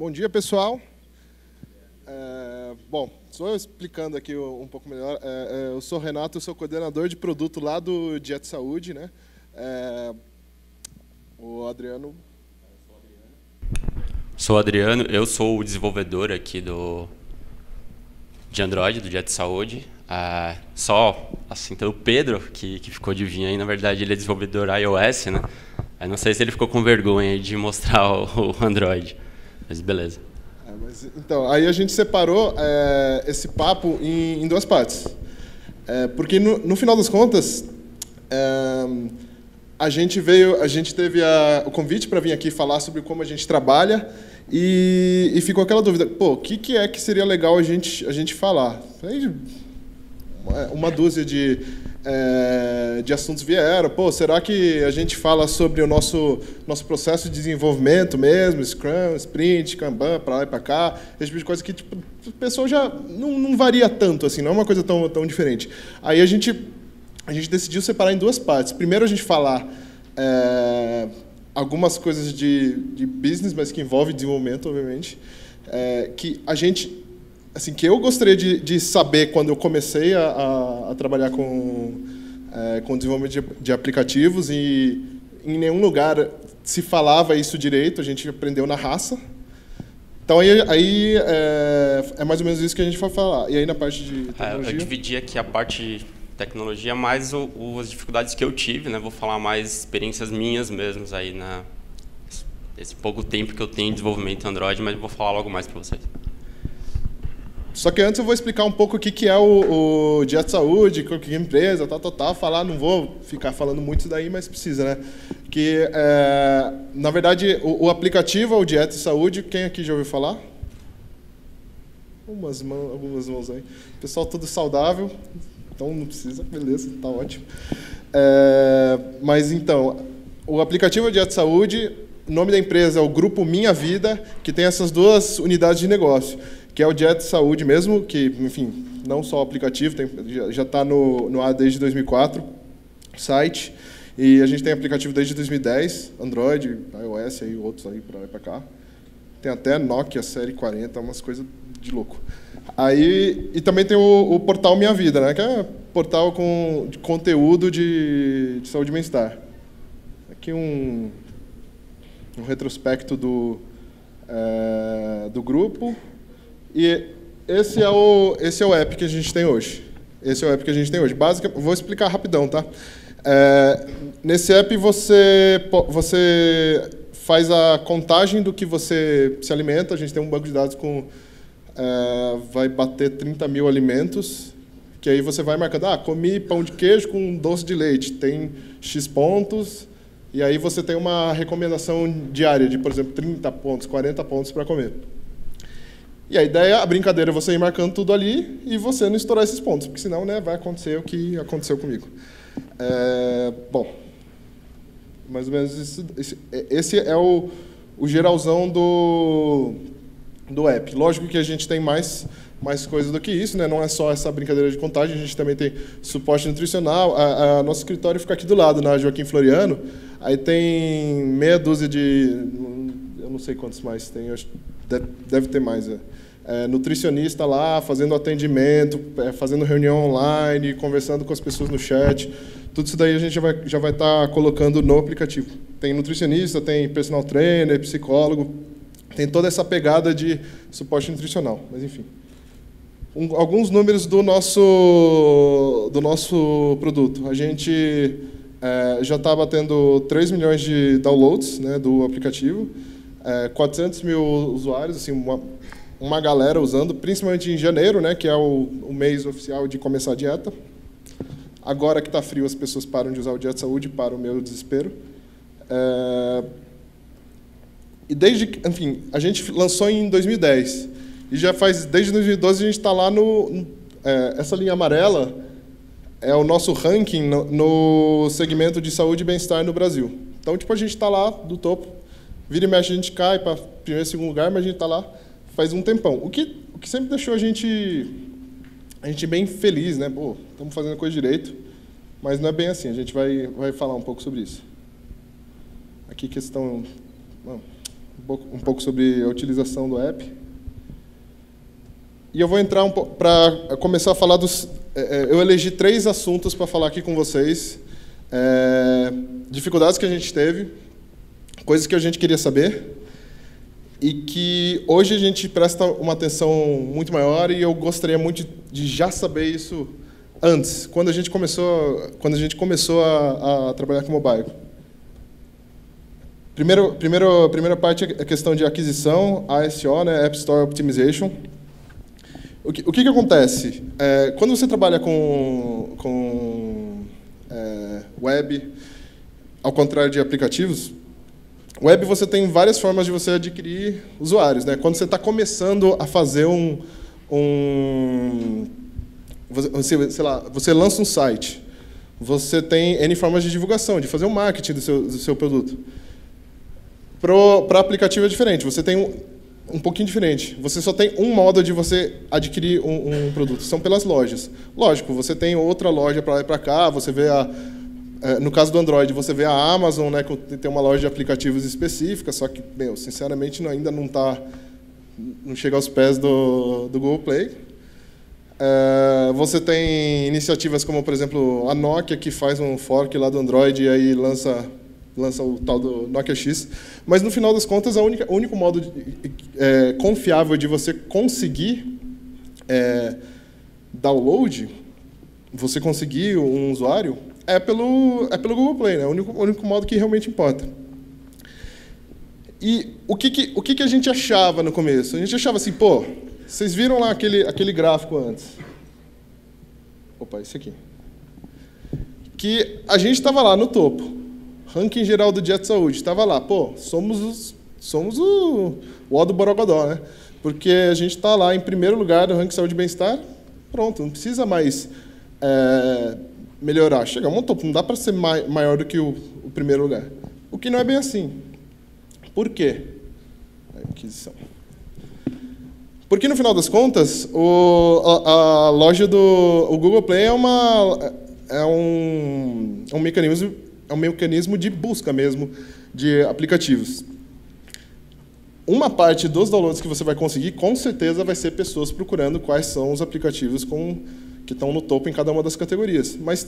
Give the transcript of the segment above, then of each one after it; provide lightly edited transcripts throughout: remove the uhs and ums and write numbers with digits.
Bom dia, pessoal. Bom, só eu explicando aqui um pouco melhor. Eu sou o Renato, eu sou coordenador de produto lá do Dieta Saúde, né? O Adriano. Sou o Adriano, eu sou o desenvolvedor aqui de Android, do Dieta Saúde. Só, assim, então o Pedro, que ficou de vir aí, na verdade ele é desenvolvedor iOS, né? Eu não sei se ele ficou com vergonha de mostrar o Android, mas beleza. Então, aí a gente separou esse papo em duas partes. Porque no final das contas, a gente teve o convite para vir aqui falar sobre como a gente trabalha e ficou aquela dúvida, pô, o que é que seria legal a gente falar? Aí, uma dúzia de assuntos vieram. Pô, será que a gente fala sobre o nosso processo de desenvolvimento mesmo, Scrum, Sprint, Kanban, para lá e para cá, esse tipo de coisa que tipo, a pessoa já não varia tanto, assim, não é uma coisa tão diferente. Aí a gente decidiu separar em duas partes. Primeiro a gente falar algumas coisas de business, mas que envolve desenvolvimento, obviamente, que a gente... Assim, que eu gostaria de saber quando eu comecei a trabalhar com desenvolvimento de aplicativos e em nenhum lugar se falava isso direito, a gente aprendeu na raça. Então, aí é mais ou menos isso que a gente vai falar. E aí, na parte de tecnologia... Eu dividi aqui a parte de tecnologia, mais as dificuldades que eu tive, né? Vou falar mais experiências minhas mesmas aí nesse pouco tempo que eu tenho em desenvolvimento Android, mas vou falar logo mais para vocês. Só que antes eu vou explicar um pouco o que é o Dieta Saúde, o que é a empresa, falar, não vou ficar falando muito isso daí, mas precisa, né? Que, na verdade, o aplicativo é o Dieta Saúde. Quem aqui já ouviu falar? Algumas mãos aí. Pessoal tudo saudável, então não precisa, beleza, tá ótimo. Mas então, o aplicativo é o Dieta Saúde, o nome da empresa é o Grupo Minha Vida, que tem essas duas unidades de negócio, que é o Dieta Saúde mesmo, que, enfim, não só o aplicativo, já está no ar desde 2004, site, e a gente tem aplicativo desde 2010, Android, iOS, aí, outros aí para lá e para cá. Tem até Nokia Série 40, umas coisas de louco. Aí, e também tem o portal Minha Vida, né, que é portal de conteúdo de saúde e bem-estar. Aqui um retrospecto do grupo. E esse é o app que a gente tem hoje. Basicamente, vou explicar rapidão, tá? Nesse app você faz a contagem do que você se alimenta. A gente tem um banco de dados com vai bater 30 mil alimentos, que aí você vai marcando, comi pão de queijo com doce de leite, tem X pontos, e aí você tem uma recomendação diária de, por exemplo, 30 pontos, 40 pontos para comer. E a ideia, a brincadeira é você ir marcando tudo ali e você não estourar esses pontos, porque senão, né, vai acontecer o que aconteceu comigo. Bom, mais ou menos esse é o geralzão do app. Lógico que a gente tem mais coisas do que isso, né? Não é só essa brincadeira de contagem, a gente também tem suporte nutricional. Nosso escritório fica aqui do lado, na Joaquim Floriano. Aí tem meia dúzia eu não sei quantos mais tem, deve ter mais. Nutricionista lá, fazendo atendimento, fazendo reunião online, conversando com as pessoas no chat. Tudo isso daí a gente já vai estar colocando no aplicativo. Tem nutricionista, tem personal trainer, psicólogo, tem toda essa pegada de suporte nutricional. Mas, enfim. Alguns números do nosso produto. A gente já está batendo 3 milhões de downloads, né, do aplicativo, 400 mil usuários, assim, uma galera usando, principalmente em janeiro, né, que é o mês oficial de começar a dieta. Agora que está frio, as pessoas param de usar o Dieta Saúde para o meu desespero. E enfim, a gente lançou em 2010. E já desde 2012 a gente está lá essa linha amarela é o nosso ranking no segmento de saúde e bem-estar no Brasil. Então, tipo, a gente está lá do topo. Vira e mexe, a gente cai para primeiro e segundo lugar, mas a gente está lá faz um tempão. O que sempre deixou a gente bem feliz, né? Pô, estamos fazendo a coisa direito, mas não é bem assim. A gente vai falar um pouco sobre isso. Aqui questão... Não, um pouco sobre a utilização do app. E eu vou entrar para começar a falar dos... eu elegi 3 assuntos para falar aqui com vocês. Dificuldades que a gente teve, coisas que a gente queria saber, e que hoje a gente presta uma atenção muito maior, e eu gostaria muito de já saber isso antes, quando a gente começou a trabalhar com mobile. Primeira parte é a questão de aquisição, ASO, né, App Store Optimization. O que acontece? Quando você trabalha com web, ao contrário de aplicativos, web você tem várias formas de você adquirir usuários, né? Quando você está começando a fazer você lança um site, você tem N formas de divulgação, de fazer o marketing do seu produto. Para aplicativo é diferente, você tem um pouquinho diferente. Você só tem um modo de você adquirir um produto, são pelas lojas. Lógico, você tem outra loja para lá e para cá, você vê no caso do Android, você vê a Amazon, né, que tem uma loja de aplicativos específica, só que, sinceramente, ainda não chega aos pés do Google Play. Você tem iniciativas como, por exemplo, a Nokia, que faz um fork lá do Android e aí lança o tal do Nokia X, mas no final das contas, o único modo confiável de você conseguir download, você conseguir um usuário, é pelo Google Play, né? O único modo que realmente importa. E o que a gente achava no começo? A gente achava assim, pô, vocês viram lá aquele gráfico antes? Opa, esse aqui. Que a gente estava lá no topo. Ranking geral do Jet Saúde, estava lá, pô, somos o O do Borogodó, né? Porque a gente está lá em primeiro lugar do ranking Saúde e Bem-Estar, pronto, não precisa mais melhorar. Chegamos ao topo, não dá para ser maior do que o primeiro lugar. O que não é bem assim. Por quê? Aquisição. Porque, no final das contas, a loja o Google Play é um mecanismo de busca mesmo de aplicativos. Uma parte dos downloads que você vai conseguir, com certeza, vai ser pessoas procurando quais são os aplicativos que estão no topo em cada uma das categorias. Mas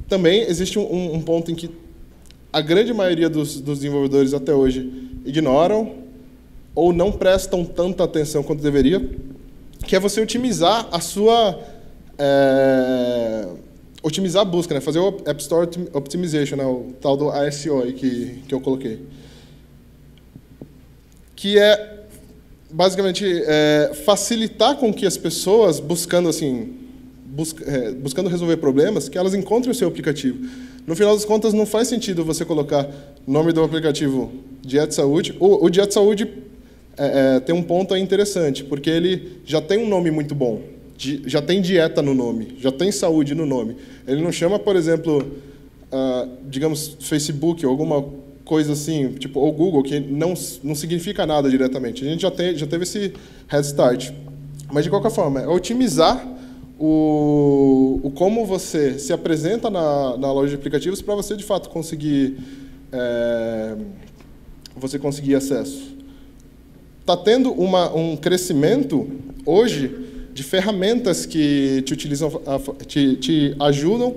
também existe um ponto em que a grande maioria dos desenvolvedores até hoje ignoram ou não prestam tanta atenção quanto deveria, que é você otimizar otimizar a busca, né? Fazer o App Store Optimization, né? O tal do ASO aí que eu coloquei. Que é, basicamente, facilitar com que as pessoas, buscando resolver problemas, que elas encontrem o seu aplicativo. No final das contas, não faz sentido você colocar o nome do aplicativo Jet Saúde. O Jet Saúde tem um ponto aí interessante, porque ele já tem um nome muito bom. Já tem dieta no nome, já tem saúde no nome. Ele não chama, por exemplo, digamos, Facebook ou alguma coisa assim, tipo, ou Google, que não significa nada diretamente. A gente já teve esse head start. Mas, de qualquer forma, é otimizar como você se apresenta na loja de aplicativos para você, de fato, conseguir acesso. Está tendo um crescimento, hoje, de ferramentas que te ajudam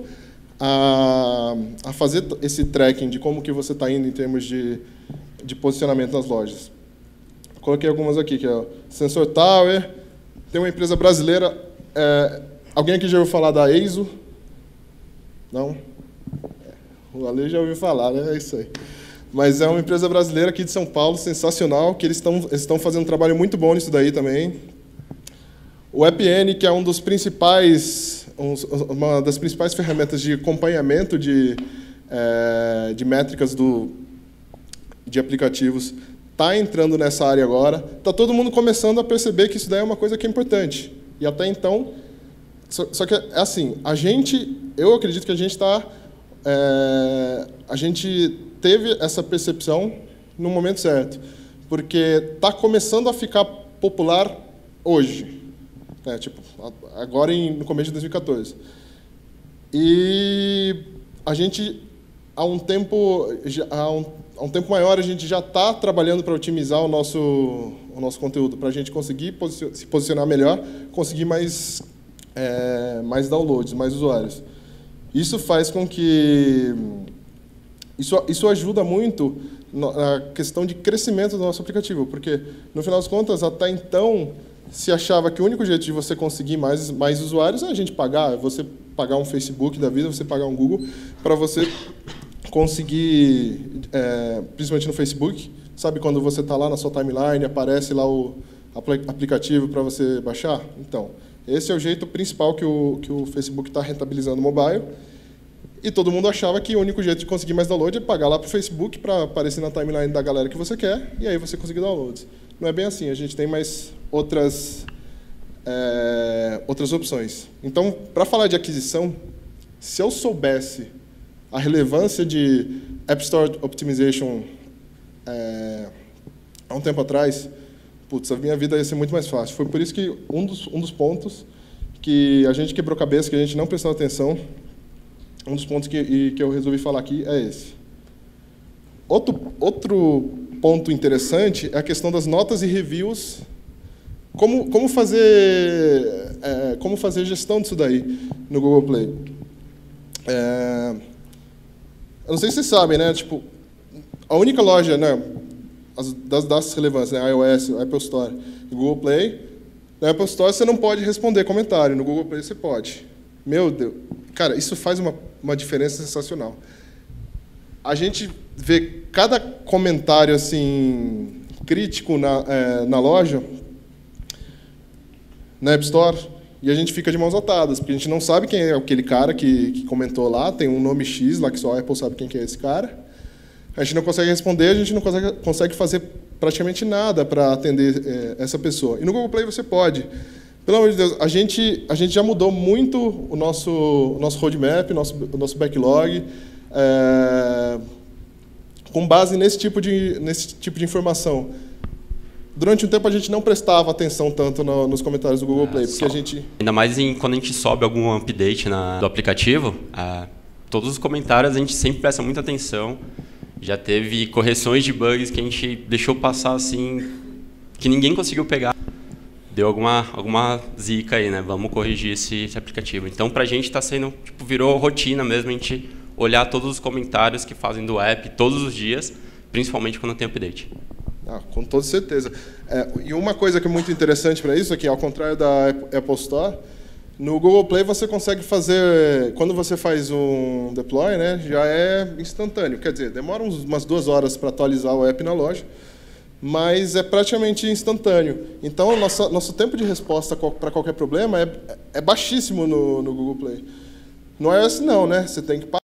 a fazer esse tracking de como que você está indo em termos de posicionamento nas lojas. Coloquei algumas aqui, que é o Sensor Tower. Tem uma empresa brasileira. Alguém aqui já ouviu falar da Eizo? Não? O Ale já ouviu falar, né? É isso aí. Mas é uma empresa brasileira aqui de São Paulo, sensacional, que eles estão fazendo um trabalho muito bom nisso daí também. O EPN, que é uma das principais ferramentas de acompanhamento de métricas de aplicativos, está entrando nessa área agora. Está todo mundo começando a perceber que isso daí é uma coisa que é importante. E até então, só que é assim, eu acredito que a gente teve essa percepção no momento certo, porque está começando a ficar popular hoje. Agora no começo de 2014. E a gente há um tempo maior a gente já está trabalhando para otimizar o nosso conteúdo, para a gente conseguir se posicionar melhor, conseguir mais downloads, mais usuários. Isso faz com que... Isso ajuda muito na questão de crescimento do nosso aplicativo, porque, no final das contas, até então, se achava que o único jeito de você conseguir mais usuários é a gente pagar, você pagar um Facebook da vida, você pagar um Google, para você conseguir, principalmente no Facebook, sabe quando você está lá na sua timeline, aparece lá o aplicativo para você baixar? Então, esse é o jeito principal que o Facebook está rentabilizando o mobile. E todo mundo achava que o único jeito de conseguir mais download é pagar lá para o Facebook para aparecer na timeline da galera que você quer, e aí você conseguir downloads. Não é bem assim, a gente tem mais outras opções. Então, para falar de aquisição, se eu soubesse a relevância de App Store Optimization há um tempo atrás, putz, a minha vida ia ser muito mais fácil. Foi por isso que um dos pontos que a gente quebrou cabeça, que a gente não prestou atenção, um dos pontos que eu resolvi falar aqui é esse. Outro ponto interessante é a questão das notas e reviews. Como fazer gestão disso daí no Google Play? Eu não sei se vocês sabem, né? Tipo, a única loja, né, das relevâncias, né, iOS, Apple Store e Google Play, na Apple Store você não pode responder comentário, no Google Play você pode. Meu Deus, cara, isso faz uma diferença sensacional. A gente vê cada comentário assim crítico na loja, na App Store, e a gente fica de mãos atadas, porque a gente não sabe quem é aquele cara que comentou lá, tem um nome X lá que só a Apple sabe quem que é esse cara. A gente não consegue responder, a gente não consegue fazer praticamente nada para atender essa pessoa. E no Google Play você pode. Pelo amor de Deus, a gente já mudou muito o nosso roadmap, o nosso backlog, com base nesse tipo de informação. Durante um tempo a gente não prestava atenção tanto nos comentários do Google Play, porque a gente... Ainda mais quando a gente sobe algum update do aplicativo, todos os comentários a gente sempre presta muita atenção. Já teve correções de bugs que a gente deixou passar assim, que ninguém conseguiu pegar. Deu alguma zica aí, né? Vamos corrigir esse aplicativo. Então, pra gente está sendo, tipo, virou rotina mesmo a gente olhar todos os comentários que fazem do app todos os dias, principalmente quando tem update. Com toda certeza. E uma coisa que é muito interessante para isso é que, ao contrário da Apple Store, no Google Play você consegue fazer, quando você faz um deploy, né, já é instantâneo. Quer dizer, demora umas 2 horas para atualizar o app na loja, mas é praticamente instantâneo. Então, nosso tempo de resposta para qualquer problema é baixíssimo no Google Play. No iOS não, né? Você tem que pagar.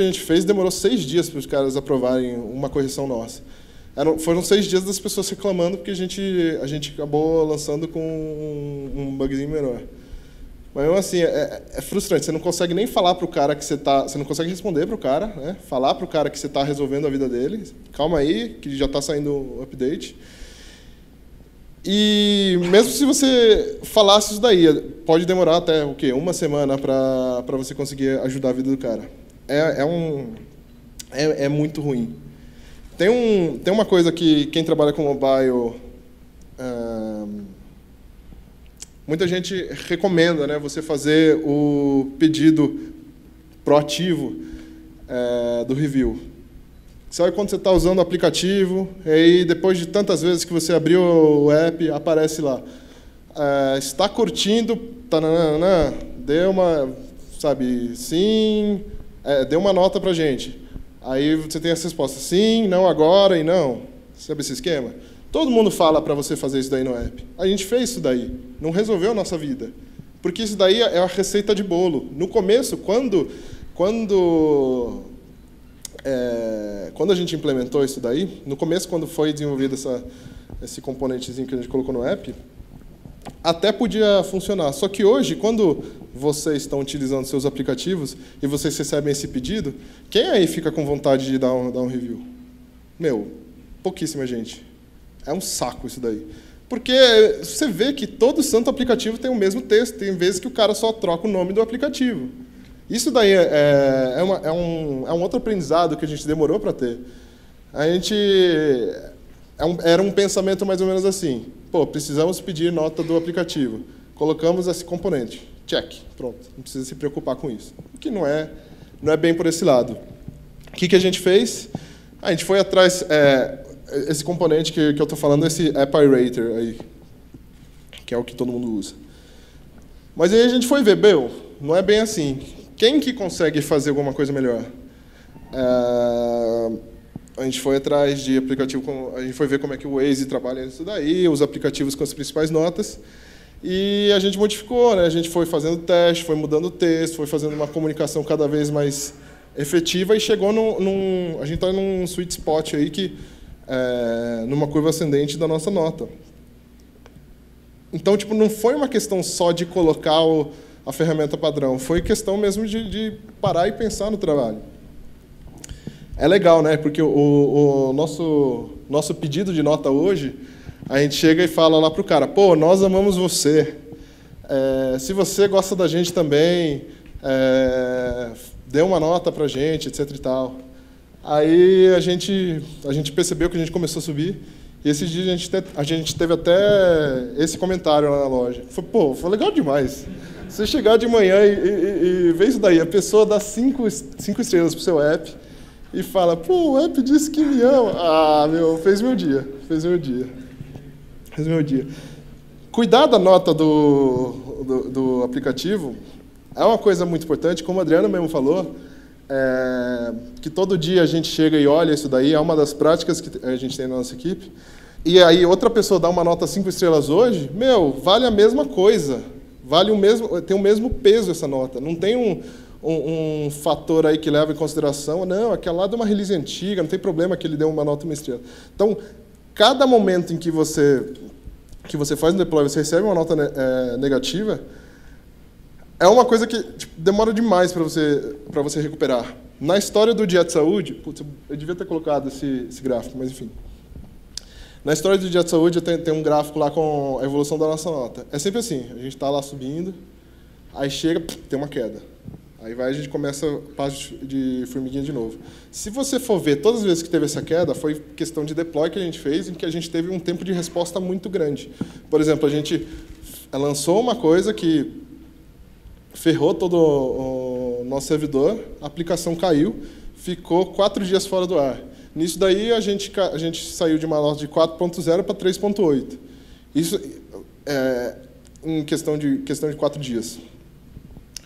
A gente fez, demorou 6 dias para os caras aprovarem uma correção nossa. Foram 6 dias das pessoas reclamando porque a gente acabou lançando com um bugzinho menor. Mas mesmo assim, é frustrante. Você não consegue nem falar para o cara que você não consegue responder para o cara, né? Falar para o cara que você está resolvendo a vida dele. Calma aí, que já está saindo o update. E mesmo se você falasse isso daí, pode demorar até o quê? 1 semana para você conseguir ajudar a vida do cara. É muito ruim. Tem uma coisa que quem trabalha com mobile, muita gente recomenda, né, você fazer o pedido proativo do review. Sabe quando você está usando o aplicativo, e aí depois de tantas vezes que você abriu o app, aparece lá, está curtindo, tananana, deu uma, sabe, sim, deu uma nota para a gente. Aí você tem essa resposta, sim, não agora e não. Sabe esse esquema? Todo mundo fala para você fazer isso daí no app. A gente fez isso daí, não resolveu a nossa vida. Porque isso daí é a receita de bolo. No começo, quando a gente implementou isso daí, no começo, quando foi desenvolvido esse componentezinho que a gente colocou no app, até podia funcionar. Só que hoje, quando vocês estão utilizando seus aplicativos e vocês recebem esse pedido, quem aí fica com vontade de dar um review? Pouquíssima gente. É um saco isso daí. Porque você vê que todo santo aplicativo tem o mesmo texto, tem vezes que o cara só troca o nome do aplicativo. Isso daí é um outro aprendizado que a gente demorou para ter. Era um pensamento mais ou menos assim, pô, precisamos pedir nota do aplicativo. Colocamos esse componente, check, pronto, não precisa se preocupar com isso. O que não é bem por esse lado. O que a gente fez? A gente foi atrás, esse componente que eu estou falando, esse App Iterator aí, que é o que todo mundo usa. Mas aí a gente foi ver, não é bem assim. Quem que consegue fazer alguma coisa melhor? A gente foi atrás de aplicativo, a gente foi ver como é que o Waze trabalha nisso daí, os aplicativos com as principais notas, e a gente modificou, né? A gente foi fazendo teste, foi mudando o texto, foi fazendo uma comunicação cada vez mais efetiva e chegou a gente está num sweet spot aí numa curva ascendente da nossa nota. Então, tipo, não foi uma questão só de colocar a ferramenta padrão, foi questão mesmo de parar e pensar no trabalho. É legal, né? Porque o nosso pedido de nota hoje, a gente chega e fala lá para o cara, pô, nós amamos você. Se você gosta da gente também, dê uma nota para a gente, etc. e tal. Aí a gente percebeu que a gente começou a subir, e esses dias a gente teve até esse comentário lá na loja. Foi legal demais. Você chegar de manhã e ver isso daí, a pessoa dá 5 estrelas para o seu app, e fala, pô, o app disse que me ama. Ah, fez meu dia. Cuidar da nota do aplicativo é uma coisa muito importante, como a Adriana mesmo falou, que todo dia a gente chega e olha isso daí, é uma das práticas que a gente tem na nossa equipe, e aí outra pessoa dá uma nota 5 estrelas hoje, vale a mesma coisa, tem o mesmo peso essa nota, não tem um fator aí que leva em consideração, não, aquela lá é uma release antiga, não tem problema que ele dê uma nota 1 estrela. Então, cada momento em que você faz um deploy, você recebe uma nota negativa, é uma coisa que demora demais para você recuperar. Na história do Dia de Saúde, putz, eu devia ter colocado esse gráfico, mas enfim. Na história do Dia de Saúde, tem um gráfico lá com a evolução da nossa nota. É sempre assim, a gente está lá subindo, aí chega, tem uma queda. Aí a gente começa passo de formiguinha de novo. Se você for ver, todas as vezes que teve essa queda, foi questão de deploy que a gente fez, em que a gente teve um tempo de resposta muito grande. Por exemplo, a gente lançou uma coisa que ferrou todo o nosso servidor, a aplicação caiu, ficou 4 dias fora do ar. Nisso daí, a gente saiu de uma nota de 4.0 para 3.8. Isso em questão de 4 dias.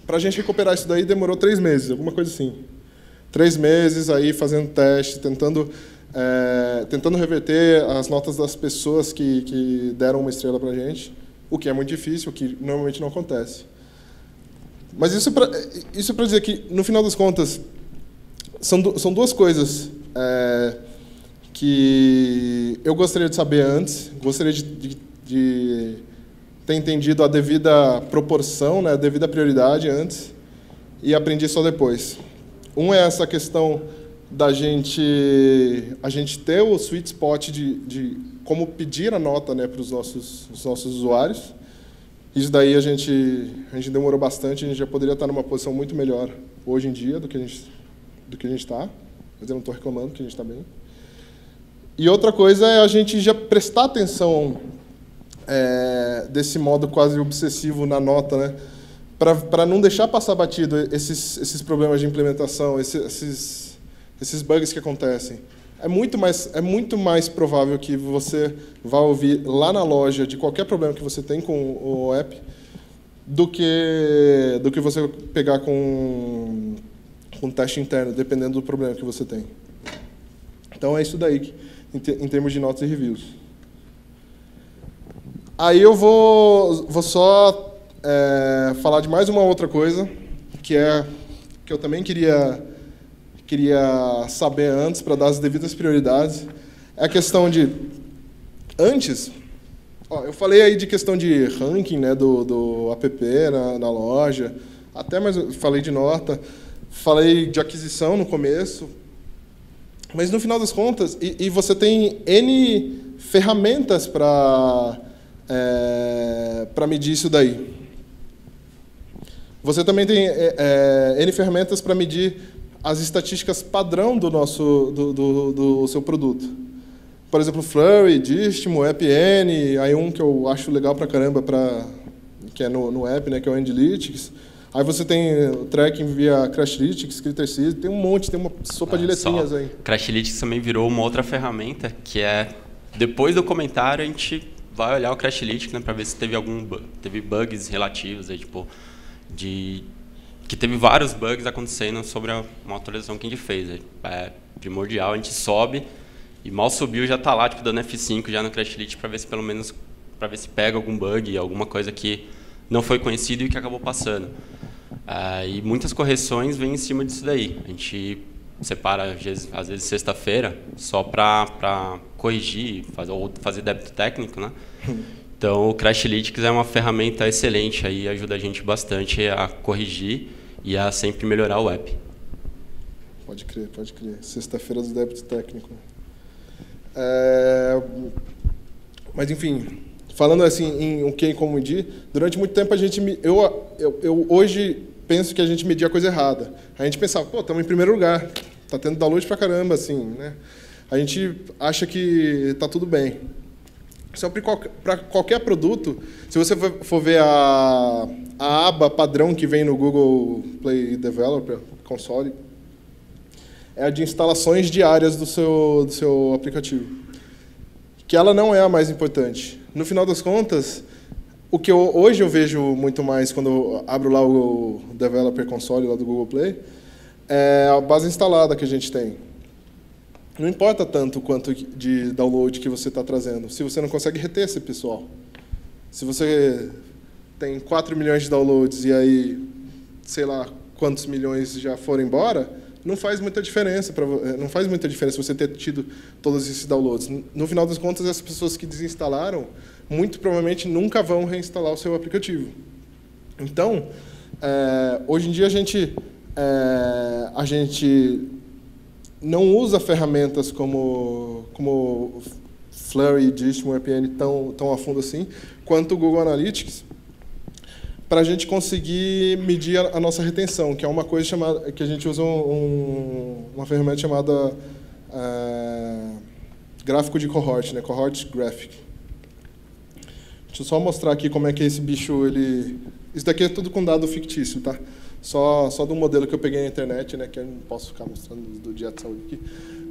Para a gente recuperar isso daí, demorou 3 meses, alguma coisa assim. 3 meses aí fazendo teste, tentando reverter as notas das pessoas que deram 1 estrela para a gente, o que é muito difícil, o que normalmente não acontece. Mas isso para dizer que, no final das contas, são duas coisas que eu gostaria de saber antes, gostaria de ter entendido a devida proporção, né, a devida prioridade antes, e aprendi só depois. Um é essa questão a gente ter o sweet spot de como pedir a nota, né, para os nossos usuários. Isso daí a gente demorou bastante, a gente já poderia estar numa posição muito melhor hoje em dia do que a gente está, mas eu não estou reclamando, que a gente está bem. E outra coisa é a gente já prestar atenção desse modo quase obsessivo na nota, né? Para não deixar passar batido esses problemas de implementação, esses bugs que acontecem. É muito mais provável que você vá ouvir lá na loja de qualquer problema que você tem com o app do que você pegar com um teste interno, dependendo do problema que você tem. Então é isso daí, em termos de notas e reviews. Aí eu vou só falar de mais uma outra coisa, que eu também queria saber antes, para dar as devidas prioridades. É a questão de... Antes, eu falei aí de questão de ranking, né, do app na loja, até mais falei de nota, falei de aquisição no começo, mas no final das contas, e você tem N ferramentas para medir isso daí. Você também tem N ferramentas para medir as estatísticas padrão do seu produto. Por exemplo, Flurry, Distimo, AppN, aí um que eu acho legal pra caramba, que é no app, né, que é o Analytics. Aí você tem o tracking via Crashlytics, Critterseed, tem um monte, tem uma sopa de letrinhas aí. Crashlytics também virou uma outra ferramenta, que é, depois do comentário, a gente vai olhar o Crashlytics, né, para ver se teve bugs relativos, aí, tipo, que teve vários bugs acontecendo sobre uma atualização que a gente fez. É primordial, a gente sobe e mal subiu já está lá, tipo, dando F5 já no Crashlytics para ver se pelo menos se pega algum bug, alguma coisa que não foi conhecido e que acabou passando. E muitas correções vêm em cima disso daí. A gente separa, às vezes sexta-feira, só para corrigir ou fazer débito técnico, né? Então, o Crashlytics é uma ferramenta excelente, aí ajuda a gente bastante a corrigir e a sempre melhorar o app. Pode crer, pode crer. Sexta-feira do débito técnico. Mas, enfim, falando assim em o que e como medir, durante muito tempo eu hoje penso que a gente media a coisa errada. A gente pensava, pô, estamos em primeiro lugar, tá tendo download pra caramba, assim, né? A gente acha que tá tudo bem. Só para qualquer produto, se você for ver a aba padrão que vem no Google Play Developer Console, é a de instalações diárias do seu aplicativo. Que ela não é a mais importante. No final das contas, o que hoje eu vejo muito mais quando eu abro lá o Developer Console lá do Google Play, é a base instalada que a gente tem. Não importa tanto quanto de download que você está trazendo, se você não consegue reter esse pessoal. Se você tem 4 milhões de downloads e aí, sei lá, quantos milhões já foram embora, não faz muita diferença você ter tido todos esses downloads. No final das contas, essas pessoas que desinstalaram, muito provavelmente nunca vão reinstalar o seu aplicativo. Então, hoje em dia a gente não usa ferramentas como Flurry, Distimo, AppN tão a fundo assim, quanto o Google Analytics, para a gente conseguir medir a nossa retenção, que é uma coisa que a gente usa uma ferramenta chamada gráfico de cohort, né? Cohort Graphic. Deixa eu só mostrar aqui como é que esse bicho, isso daqui é tudo com dado fictício, tá? Só do modelo que eu peguei na internet, né, que eu não posso ficar mostrando do Dia de Saúde aqui,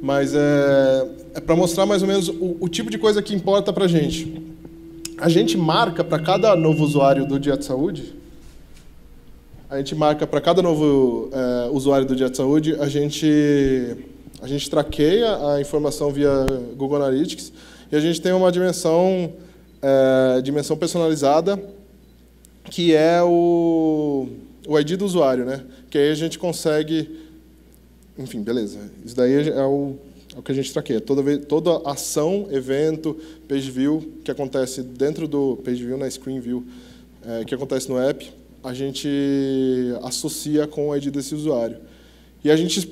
mas é para mostrar mais ou menos o tipo de coisa que importa para a gente. A gente marca para cada novo usuário do Dia de Saúde, usuário do Dia de Saúde, a gente traqueia a informação via Google Analytics e a gente tem uma dimensão personalizada, que é o ID do usuário, né? Que aí a gente consegue... Enfim, beleza. Isso daí é o que a gente traqueia. Toda ação, evento, page view que acontece dentro do page view, na screen view, que acontece no app, a gente associa com o ID desse usuário. E a gente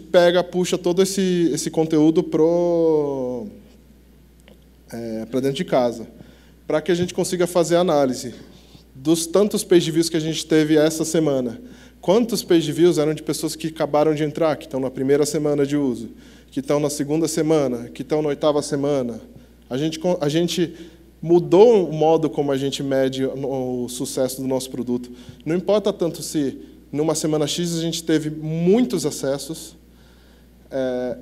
puxa todo esse conteúdo para dentro de casa, para que a gente consiga fazer a análise dos tantos page views que a gente teve essa semana. Quantos page views eram de pessoas que acabaram de entrar, que estão na primeira semana de uso, que estão na segunda semana, que estão na 8ª semana? A gente mudou o modo como a gente mede o sucesso do nosso produto. Não importa tanto se, numa semana X, a gente teve muitos acessos,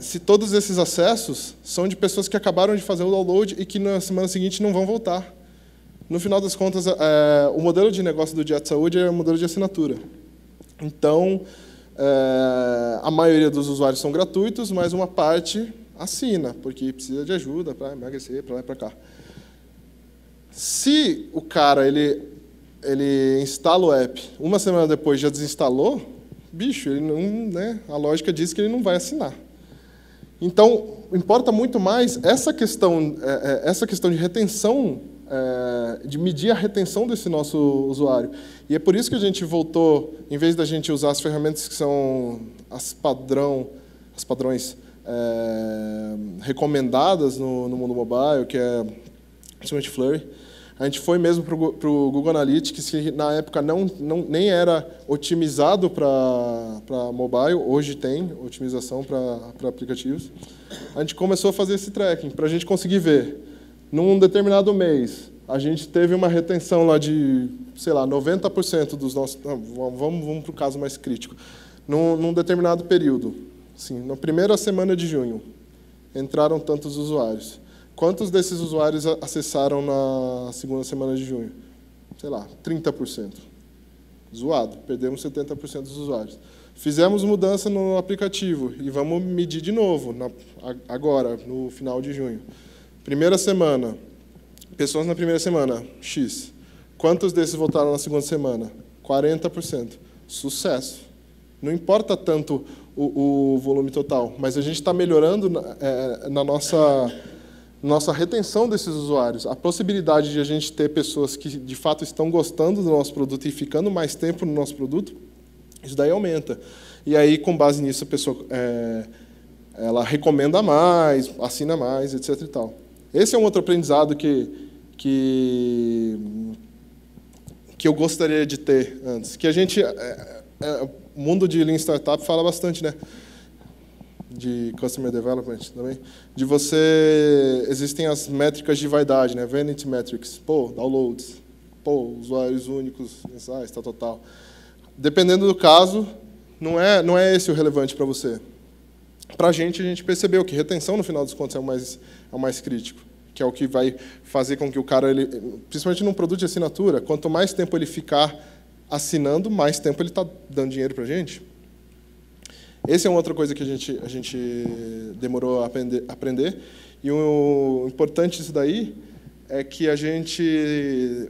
se todos esses acessos são de pessoas que acabaram de fazer o download e que na semana seguinte não vão voltar. No final das contas, o modelo de negócio do Dia de Saúde é um modelo de assinatura. Então, a maioria dos usuários são gratuitos, mas uma parte assina, porque precisa de ajuda para emagrecer, para lá e para cá. Se o cara ele instala o app, uma semana depois já desinstalou, bicho, ele não, né, a lógica diz que ele não vai assinar. Então, importa muito mais essa questão de retenção, de medir a retenção desse nosso usuário. E é por isso que a gente voltou, em vez da gente usar as ferramentas que são as padrões recomendadas no mundo mobile, que é principalmente Flurry. A gente foi mesmo para o Google Analytics, que na época nem era otimizado para mobile, hoje tem otimização para aplicativos. A gente começou a fazer esse tracking, para a gente conseguir ver, num determinado mês, a gente teve uma retenção lá de, sei lá, 90% dos nossos... Vamos para o caso mais crítico. Num determinado período, assim, na primeira semana de junho, entraram tantos usuários. Quantos desses usuários acessaram na segunda semana de junho? Sei lá, 30%. Zoado, perdemos 70% dos usuários. Fizemos mudança no aplicativo e vamos medir de novo, agora, no final de junho. Primeira semana, pessoas na primeira semana, X. Quantos desses voltaram na segunda semana? 40%. Sucesso. Não importa tanto o volume total, mas a gente está melhorando na nossa retenção desses usuários. A possibilidade de a gente ter pessoas que, de fato, estão gostando do nosso produto e ficando mais tempo no nosso produto, isso daí aumenta. E aí, com base nisso, a pessoa ela recomenda mais, assina mais, etc. E tal. Esse é um outro aprendizado que eu gostaria de ter antes. Que a gente... o mundo de Lean Startup fala bastante, né? De Customer Development também. De você... Existem as métricas de vaidade, né? Vanity Metrics. Pô, downloads. Pô, usuários únicos, mensais, tal. Dependendo do caso, não é esse o relevante para você. Para a gente percebeu que retenção, no final dos contos, é o mais crítico. Que é o que vai fazer com que o cara... principalmente num produto de assinatura, quanto mais tempo ele ficar assinando, mais tempo ele está dando dinheiro para a gente. Essa é uma outra coisa que a gente demorou a aprender. E o importante disso daí é que a gente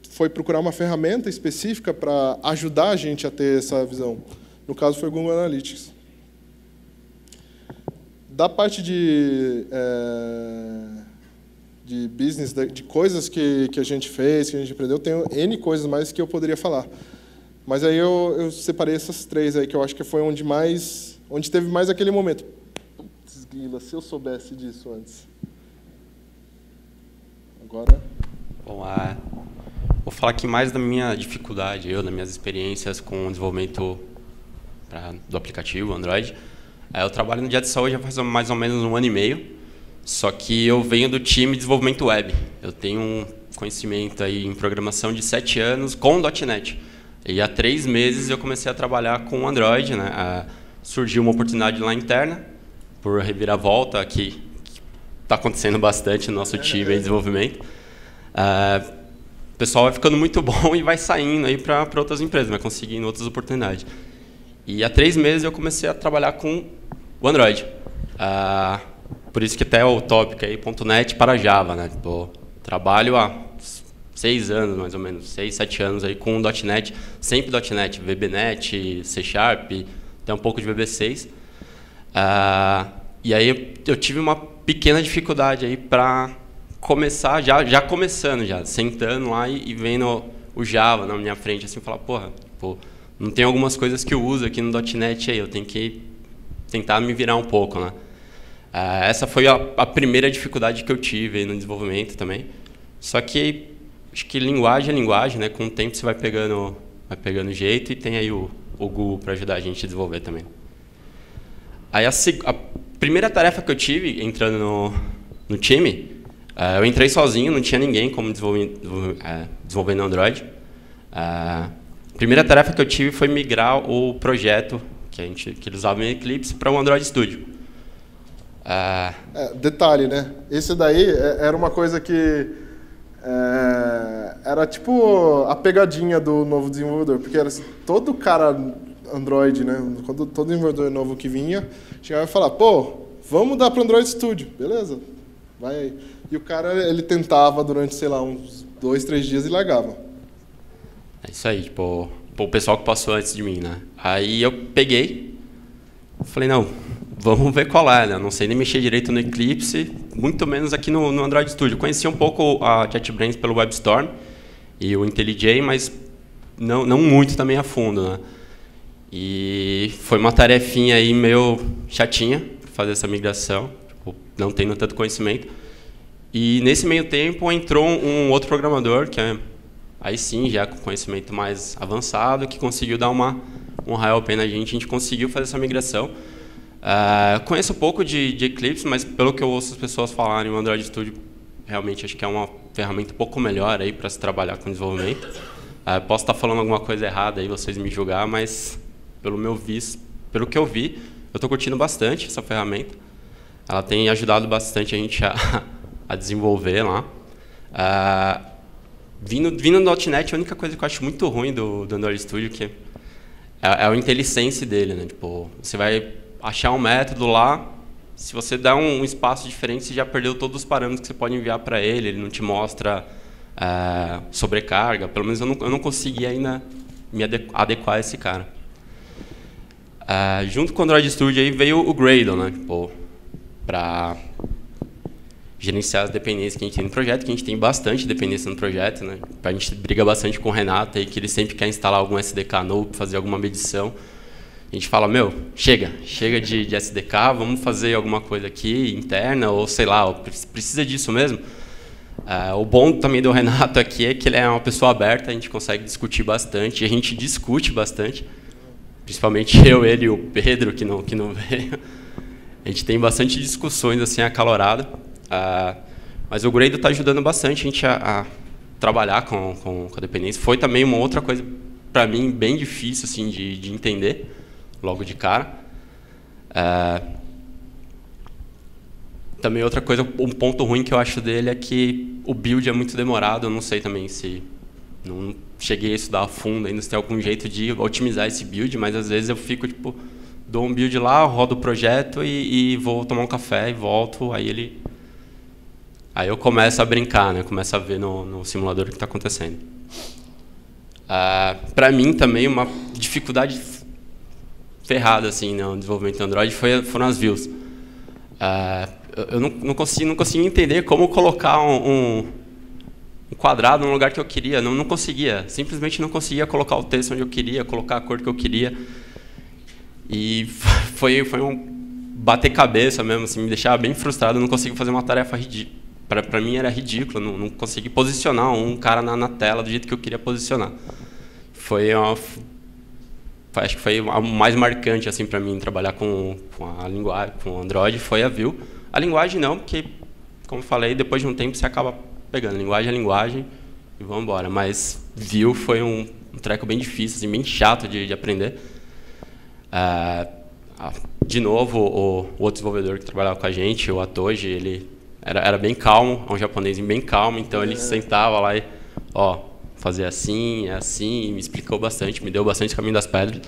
foi procurar uma ferramenta específica para ajudar a gente a ter essa visão. No caso, foi o Google Analytics. Da parte de business, de coisas que a gente fez, que a gente aprendeu, tem N coisas mais que eu poderia falar. Mas aí eu separei essas três aí, que eu acho que foi onde teve mais aquele momento. Putz, grila, se eu soubesse disso antes. Agora... Bom, vou falar aqui mais da minha dificuldade, das minhas experiências com o desenvolvimento do aplicativo Android. Eu trabalho no Jet Saúde já faz mais ou menos 1 ano e meio, só que eu venho do time de desenvolvimento web. Eu tenho um conhecimento aí em programação de 7 anos com .NET. E há 3 meses eu comecei a trabalhar com Android, né? Surgiu uma oportunidade lá interna, por reviravolta, que está acontecendo bastante no nosso time de desenvolvimento. O pessoal vai ficando muito bom e vai saindo aí para outras empresas, vai conseguindo outras oportunidades. E há 3 meses eu comecei a trabalhar com o Android. Por isso que até o tópico aí, .NET para Java, né? Trabalho há 6 anos, mais ou menos, 6, 7 anos aí com .NET, sempre .NET, VBNet, C#, até um pouco de VB6. E aí eu tive uma pequena dificuldade aí para começar, já começando, sentando lá e vendo o Java na minha frente, assim, falar, não tem algumas coisas que eu uso aqui no .NET aí, eu tenho que tentar me virar um pouco, né? Essa foi a primeira dificuldade que eu tive aí no desenvolvimento também. Só que acho que linguagem é linguagem, né? Com o tempo você vai pegando jeito e tem aí o Google para ajudar a gente a desenvolver também. Aí a primeira tarefa que eu tive entrando no time, eu entrei sozinho, não tinha ninguém como desenvolvendo Android. A primeira tarefa que eu tive foi migrar o projeto que eles usavam em Eclipse para o Android Studio. Detalhe, né? Esse daí era uma coisa que era tipo a pegadinha do novo desenvolvedor, porque era assim, todo cara Android, né? Quando todo desenvolvedor novo que vinha, chegava e falava, vamos mudar para o Android Studio, beleza? Vai aí. E o cara, ele tentava durante, sei lá, uns 2, 3 dias e largava. É isso aí, o pessoal que passou antes de mim, né? Aí eu peguei, falei, não, vamos ver qual é, né? Não sei nem mexer direito no Eclipse, muito menos aqui no Android Studio. Conheci um pouco a JetBrains pelo WebStorm e o IntelliJ, mas não muito também a fundo, né? E foi uma tarefinha aí meio chatinha fazer essa migração, tipo, não tendo tanto conhecimento. E nesse meio tempo entrou um outro programador, que é aí sim, já com conhecimento mais avançado, que conseguiu dar um raio pé na gente. A gente conseguiu fazer essa migração. Conheço pouco de Eclipse, mas pelo que eu ouço as pessoas falarem, o Android Studio realmente acho que é uma ferramenta um pouco melhor aí para se trabalhar com desenvolvimento. Posso estar falando alguma coisa errada aí, vocês me julgar, mas pelo que eu vi, eu estou curtindo bastante essa ferramenta. Ela tem ajudado bastante a gente a desenvolver lá. Vindo do .NET, a única coisa que eu acho muito ruim do Android Studio que é o IntelliSense dele, né? Tipo, você vai achar um método lá, se você dá um espaço diferente, você já perdeu todos os parâmetros que você pode enviar para ele, ele não te mostra sobrecarga. Pelo menos eu não consegui ainda me adequar a esse cara. Junto com o Android Studio aí veio o Gradle, né? Tipo, para gerenciar as dependências que a gente tem no projeto, que a gente tem bastante dependência no projeto, né? A gente briga bastante com o Renato aí, que ele sempre quer instalar algum SDK novo para fazer alguma medição. A gente fala, chega de SDK, vamos fazer alguma coisa aqui interna, ou sei lá, precisa disso mesmo. O bom também do Renato aqui é que ele é uma pessoa aberta, a gente consegue discutir bastante, a gente discute bastante, principalmente eu, ele e o Pedro, que não veio. A gente tem bastante discussões assim acaloradas. Mas o Gradle está ajudando bastante a gente a trabalhar com a dependência. Foi também uma outra coisa, para mim, bem difícil assim, de entender, logo de cara. Também outra coisa, um ponto ruim que eu acho dele é que o build é muito demorado. Eu não sei também se... Não cheguei a estudar a fundo ainda, se tem algum jeito de otimizar esse build, mas às vezes eu fico, tipo, dou um build lá, rodo o projeto e vou tomar um café e volto, Aí eu começo a brincar, né? Começo a ver no simulador o que está acontecendo. Para mim também uma dificuldade ferrada assim no desenvolvimento do Android foram as views. Eu não conseguia entender como colocar um quadrado no lugar que eu queria. Não conseguia. Simplesmente não conseguia colocar o texto onde eu queria, colocar a cor que eu queria. E foi um bater cabeça mesmo, assim, me deixava bem frustrado. Eu não conseguia fazer uma tarefa ridícula. Para mim era ridículo, não consegui posicionar um cara na tela do jeito que eu queria posicionar. Acho que foi o mais marcante assim para mim trabalhar com a linguagem, com o Android, foi a Vue. A linguagem não, porque, como eu falei, depois de um tempo você acaba pegando. Linguagem é linguagem e vamos embora. Mas Vue foi um treco bem difícil, assim, bem chato de aprender. De novo, o outro desenvolvedor que trabalhava com a gente, o Atoji, ele era bem calmo, é um japonês bem calmo, então ele sentava lá e, fazer assim, é assim, e me explicou bastante, me deu bastante caminho das pedras.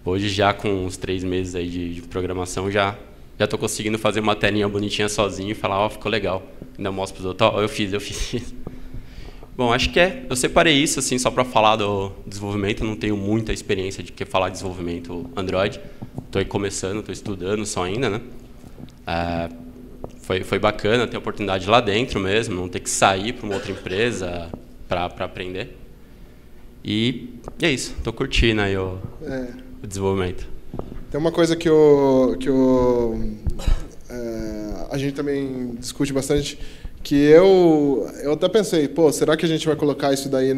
Hoje, já com uns 3 meses aí de programação, já estou conseguindo fazer uma telinha bonitinha sozinho e falar, ficou legal. Ainda mostro para os outros, eu fiz. Bom, acho que eu separei isso assim só para falar do desenvolvimento. Eu não tenho muita experiência de que falar de desenvolvimento Android. Estou aí começando, estou estudando só ainda, né? Foi bacana ter a oportunidade lá dentro mesmo, não ter que sair para uma outra empresa para aprender. E é isso, estou curtindo aí o desenvolvimento. Tem uma coisa que a gente também discute bastante, que eu até pensei, será que a gente vai colocar isso daí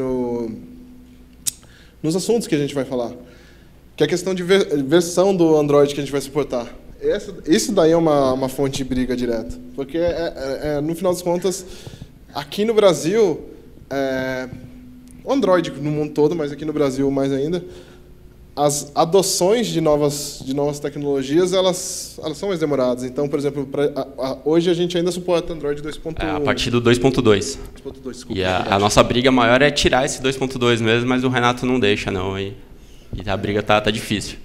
nos assuntos que a gente vai falar? Que é a questão de versão do Android que a gente vai suportar. Isso daí é uma fonte de briga direta. Porque, no final das contas, aqui no Brasil, o Android no mundo todo, mas aqui no Brasil mais ainda, as adoções de novas tecnologias, elas são mais demoradas. Então, por exemplo, hoje a gente ainda suporta Android 2.1. A partir do 2.2. E a nossa briga maior é tirar esse 2.2 mesmo, mas o Renato não deixa, não. E a briga tá difícil.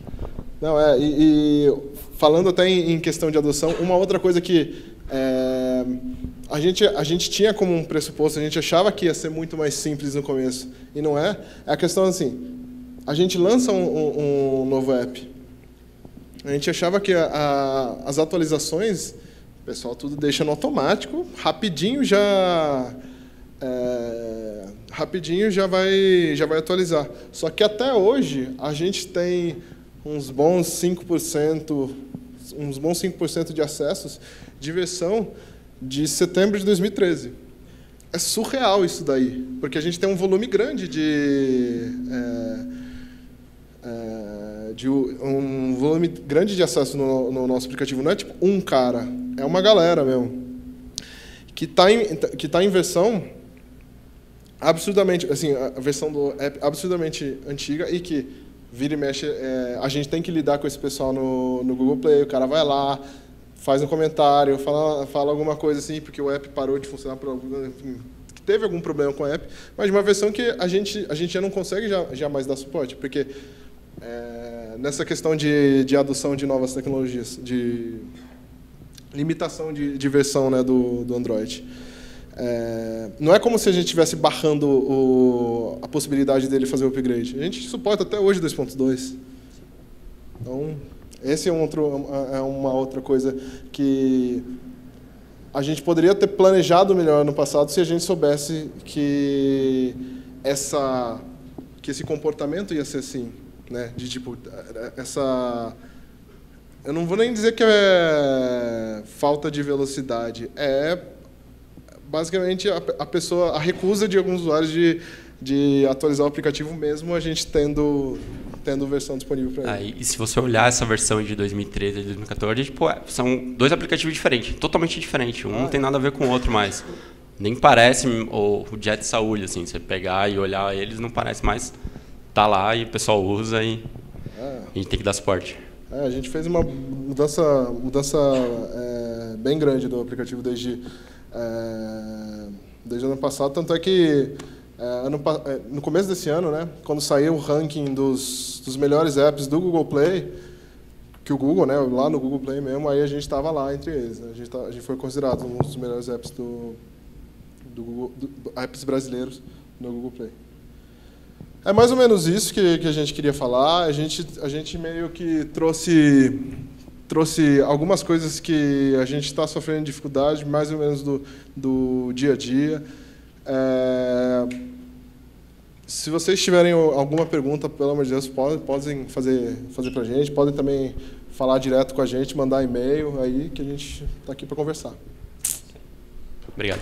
Não, e falando até em questão de adoção, uma outra coisa que a gente tinha como um pressuposto, a gente achava que ia ser muito mais simples no começo, e não é. É a questão assim, a gente lança um novo app, a gente achava que as atualizações, o pessoal tudo deixa no automático, rapidinho já vai atualizar. Só que até hoje a gente tem uns bons 5%, de acessos de versão de setembro de 2013. É surreal isso daí, porque a gente tem um volume grande um volume grande de acesso no nosso aplicativo. Não é tipo um cara, é uma galera mesmo que tá em versão absurdamente, assim, a versão do app absurdamente antiga e que vira e mexe, a gente tem que lidar com esse pessoal no Google Play. O cara vai lá, faz um comentário, fala alguma coisa assim, porque o app parou de funcionar, enfim, teve algum problema com o app, mas de uma versão que a gente já não consegue já mais dar suporte, porque nessa questão de adoção de novas tecnologias, de limitação de versão, né, do Android. Não é como se a gente estivesse barrando a possibilidade dele fazer o upgrade. A gente suporta até hoje 2.2. Então, esse é uma outra coisa que a gente poderia ter planejado melhor no passado se a gente soubesse que esse comportamento ia ser assim, né? De tipo eu não vou nem dizer que é falta de velocidade, basicamente a recusa de alguns usuários de atualizar o aplicativo mesmo a gente tendo versão disponível para ele. E se você olhar essa versão de 2013 e 2014, tipo, são dois aplicativos diferentes, totalmente diferentes. Um não tem nada a ver com o outro mais. Nem parece o Jet Saúde, assim, você pegar e olhar eles, não parece mais. Tá lá e o pessoal usa e a gente tem que dar suporte. A gente fez uma mudança bem grande do aplicativo desde o ano passado, tanto é que no começo desse ano, né, quando saiu o ranking dos melhores apps do Google Play, que o Google, né, lá no Google Play mesmo, aí a gente estava lá entre eles, né, a gente foi considerado um dos melhores apps do Google, apps brasileiros no Google Play. É mais ou menos isso que a gente queria falar. A gente meio que trouxe algumas coisas que a gente está sofrendo dificuldade, mais ou menos do dia a dia. Se vocês tiverem alguma pergunta, pelo amor de Deus, podem fazer para a gente, podem também falar direto com a gente, mandar e-mail aí, que a gente está aqui para conversar. Obrigado.